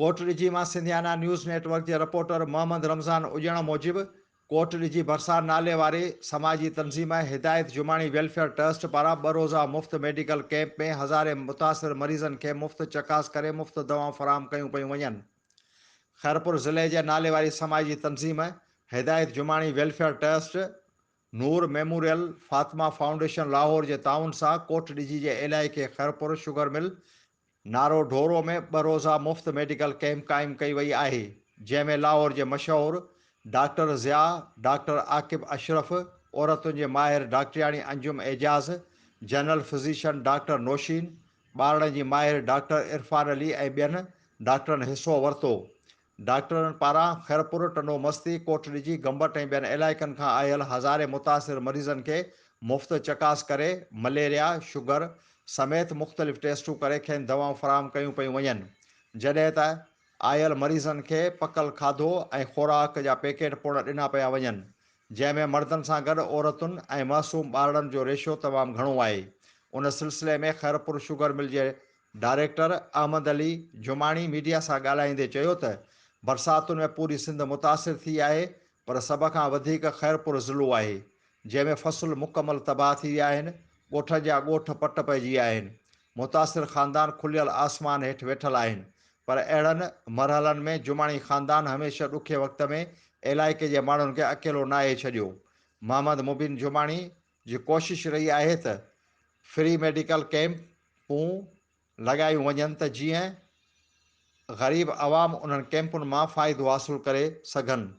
कोटड़िजी मां सिंधियाना news network के reporter Mohammad Ramzan उजण मूजिब कोटड़िजी भरसार नाले वारी समाजी तंजीम हिदायत जुमाणी वेलफेयर ट्रस्ट पारां 2 रोज़ा मुफ़्त मेडिकल कैंप में हज़ारे मुतासिर मरीज़न के मुफ़्त चकास करे मुफ़्त दवाऊं फराहम कयूं पयूं वञनि। खैरपुर ज़िले जे नाले वारी समाजी तंजीम हिदायत जुमाणी वेलफेयर ट्रस्ट नूर मेमोरियल फातिमा फाउंडेशन लाहौर के ताउन सां कोटड़िजी के इलाइक़े खैरपुर शुगर मिल नारो ढोरो में 2 रोज़ा मुफ़्त मेडिकल कैंप क़ाइमु कई वई आहे, जंहिंमें लाहौर जे मशहूरु डॉक्टर ज़िया, डॉक्टर आकिब अशरफ, औरतुनि जे माहिर डॉक्टरियाणी अंजुम एजाज़, जनरल फिज़िशियन डॉक्टर नौशीन, ॿारनि जी माहिर डॉक्टर इरफान अली ऐं ॿियनि डॉक्टरनि हिसो वरितो। डॉक्टरनि पारां खैरपुर, टनो मस्ती, कोटड़िजी, गंबट ऐं ॿियनि इलाइक़नि खां आयल हज़ारे मुतासिर मरीज़नि खे मुफ़्त चकास करे मलेरिया, शुगर समेत मुख़्तलिफ़ टेस्टूं करे खेनि दवाऊं फराहम कयूं पयूं वञनि, जॾहिं त आयल मरीज़नि खे पकल खाधो ऐं खुराक जा पैकेट पिण ॾिना पिया वञनि, जंहिंमें मर्दनि सां गॾु औरतुनि ऐं मासूम ॿारनि जो रेशो तमामु घणो आहे। उन सिलसिले में खैरपुर शुगर मिल जे डायरेक्टर अहमद अली जुमाणी मीडिया सां ॻाल्हाईंदे चयो त बरसातुनि में पूरी सिंध मुतासिर थी आहे, पर सभ खां वधीक खैरपुर ज़िलो आहे, जंहिंमें फ़सुल मुकमल तबाह थी विया आहिनि, ॻोठ जा ॻोठ पट पइजी विया आहिनि। मुतासिर ख़ानदान खुलियल आसमान हेठि वेठल आहिनि, पर अहिड़नि मरहलनि में जुमाणी ख़ानदान हमेशह ॾुखे वक़्त में इलाइक़े जे माण्हुनि खे अकेलो न आहे छॾियो। मोहम्मद मुबीन जुमाणी जी कोशिशि रही आहे त फ्री मेडिकल कैंपूं लॻायूं वञनि त जीअं ग़रीब आवाम उन्हनि कैंपुनि मां फ़ाइदो हासिलु करे सघनि।